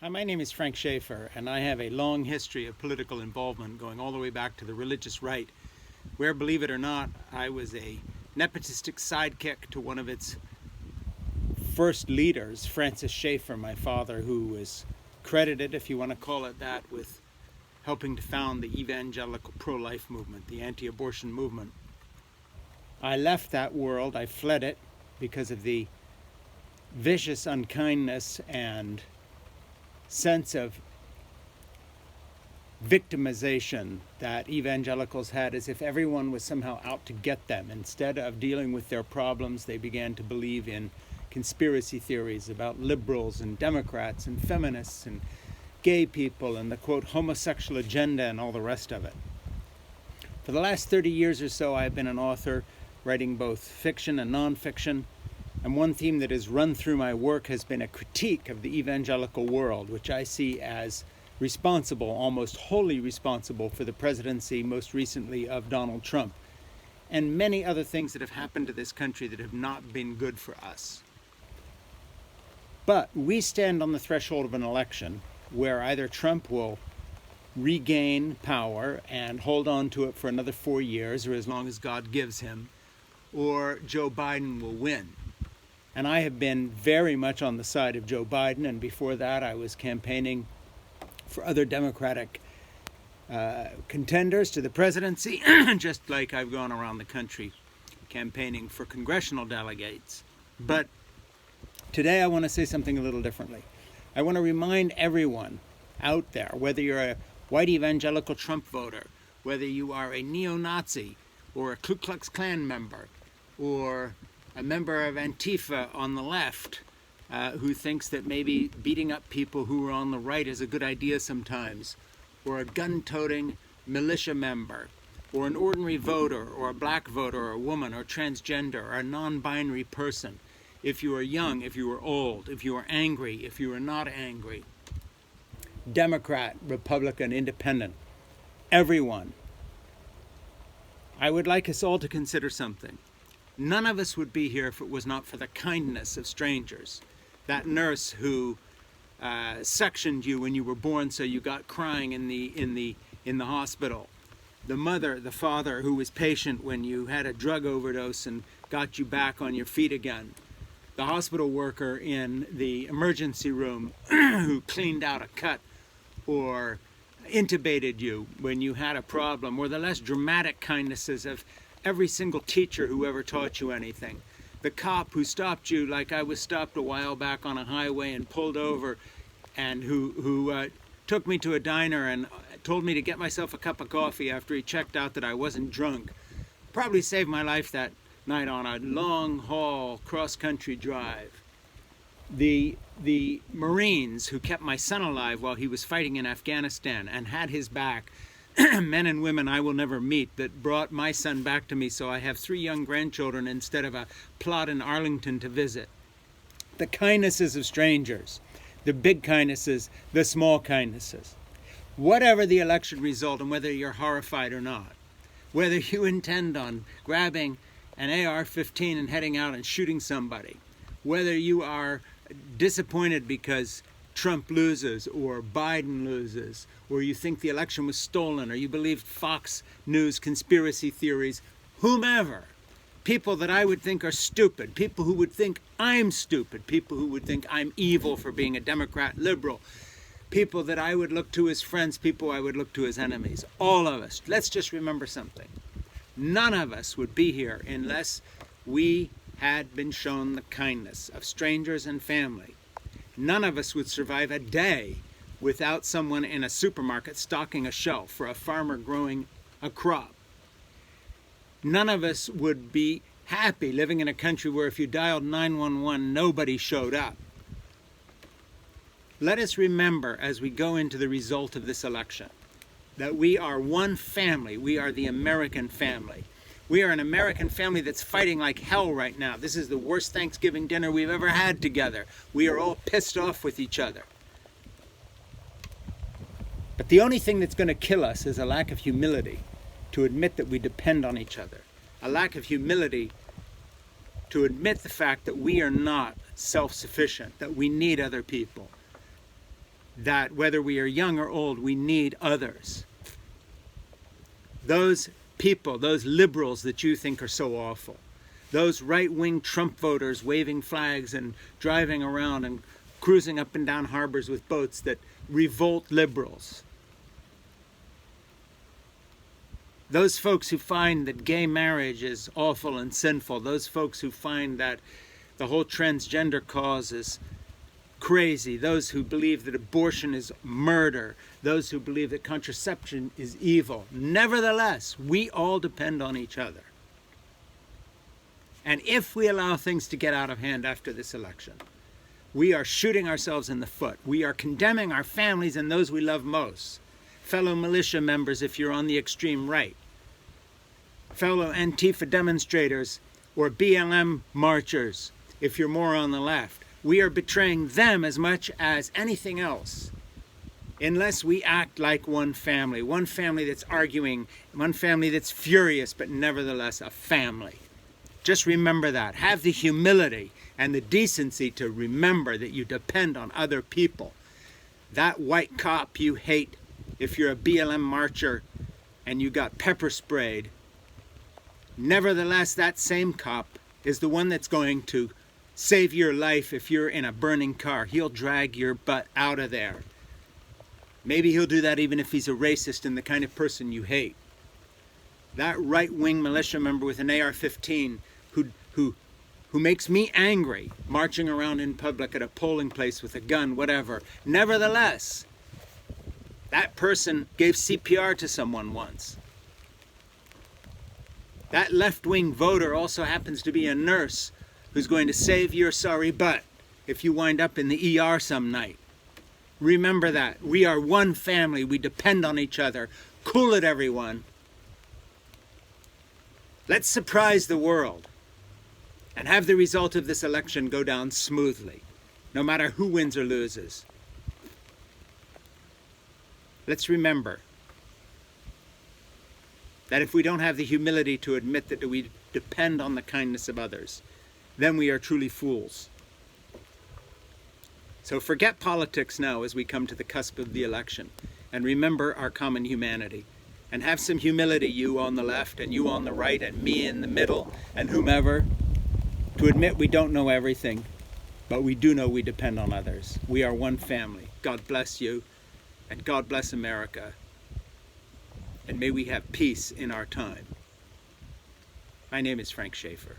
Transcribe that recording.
Hi, my name is Frank Schaefer, and I have a long history of political involvement going all the way back to the religious right, where, believe it or not, I was a nepotistic sidekick to one of its first leaders, Francis Schaeffer, my father, who was credited, if you want to call it that, with helping to found the evangelical pro-life movement, the anti-abortion movement. I left that world, I fled it, because of the vicious unkindness and sense of victimization that evangelicals had, as if everyone was somehow out to get them. Instead of dealing with their problems, they began to believe in conspiracy theories about liberals and Democrats and feminists and gay people and the quote homosexual agenda and all the rest of it. For the last 30 years or so, I've been an author writing both fiction and nonfiction. And one theme that has run through my work has been a critique of the evangelical world, which I see as responsible, almost wholly responsible, for the presidency, most recently, of Donald Trump, and many other things that have happened to this country that have not been good for us. But we stand on the threshold of an election where either Trump will regain power and hold on to it for another 4 years, or as long as God gives him, or Joe Biden will win. And I have been very much on the side of Joe Biden, and before that I was campaigning for other Democratic contenders to the presidency, just like I've gone around the country campaigning for congressional delegates. But today I want to say something a little differently. I want to remind everyone out there, whether you're a white evangelical Trump voter, whether you are a neo-Nazi or a Ku Klux Klan member, or a member of Antifa on the left who thinks that maybe beating up people who are on the right is a good idea sometimes, or a gun-toting militia member, or an ordinary voter, or a black voter, or a woman, or transgender, or a non-binary person. If you are young, if you are old, if you are angry, if you are not angry, Democrat, Republican, Independent, everyone, I would like us all to consider something. None of us would be here if it was not for the kindness of strangers. That nurse who suctioned you when you were born so you got crying in the hospital. The mother, the father who was patient when you had a drug overdose and got you back on your feet again. The hospital worker in the emergency room who cleaned out a cut or intubated you when you had a problem, or the less dramatic kindnesses of every single teacher who ever taught you anything. The cop who stopped you like I was stopped a while back on a highway and pulled over, and who took me to a diner and told me to get myself a cup of coffee after he checked out that I wasn't drunk. Probably saved my life that night on a long haul cross-country drive. The Marines who kept my son alive while he was fighting in Afghanistan and had his back, men and women I will never meet, that brought my son back to me so I have 3 young grandchildren instead of a plot in Arlington to visit. The kindnesses of strangers, the big kindnesses, the small kindnesses. Whatever the election result, and whether you're horrified or not, whether you intend on grabbing an AR-15 and heading out and shooting somebody, whether you are disappointed because Trump loses or Biden loses, or you think the election was stolen, or you believed Fox News conspiracy theories, whomever, people that I would think are stupid, people who would think I'm stupid, people who would think I'm evil for being a Democrat liberal, people that I would look to as friends, people I would look to as enemies, all of us, let's just remember something. None of us would be here unless we had been shown the kindness of strangers and family. None of us would survive a day without someone in a supermarket stocking a shelf for a farmer growing a crop. None of us would be happy living in a country where if you dialed 911, nobody showed up. Let us remember as we go into the result of this election that we are one family. We are the American family. We are an American family that's fighting like hell right now. This is the worst Thanksgiving dinner we've ever had together. We are all pissed off with each other. But the only thing that's going to kill us is a lack of humility to admit that we depend on each other. A lack of humility to admit the fact that we are not self-sufficient, that we need other people. that whether we are young or old, we need others. Those people, those liberals that you think are so awful, those right-wing Trump voters waving flags and driving around and cruising up and down harbors with boats that revolt liberals, those folks who find that gay marriage is awful and sinful, those folks who find that the whole transgender cause is crazy, those who believe that abortion is murder, those who believe that contraception is evil. Nevertheless, we all depend on each other. And if we allow things to get out of hand after this election, we are shooting ourselves in the foot. We are condemning our families and those we love most. Fellow militia members, if you're on the extreme right, fellow Antifa demonstrators or BLM marchers, if you're more on the left. We are betraying them as much as anything else, unless we act like one family that's arguing, one family that's furious, but nevertheless a family. Just remember that. Have the humility and the decency to remember that you depend on other people. That white cop you hate, if you're a BLM marcher and you got pepper sprayed, nevertheless that same cop is the one that's going to save your life if you're in a burning car. He'll drag your butt out of there. Maybe he'll do that even if he's a racist and the kind of person you hate. That right-wing militia member with an AR-15 who makes me angry, marching around in public at a polling place with a gun, whatever. Nevertheless, that person gave CPR to someone once. That left-wing voter also happens to be a nurse who's going to save your sorry butt if you wind up in the ER some night. Remember that. We are one family. We depend on each other. Cool it, everyone. Let's surprise the world and have the result of this election go down smoothly, no matter who wins or loses. Let's remember that if we don't have the humility to admit that we depend on the kindness of others, then we are truly fools. So forget politics now as we come to the cusp of the election, and remember our common humanity. And have some humility, you on the left, and you on the right, and me in the middle, and whomever, to admit we don't know everything, but we do know we depend on others. We are one family. God bless you, and God bless America, and may we have peace in our time. My name is Frank Schaefer.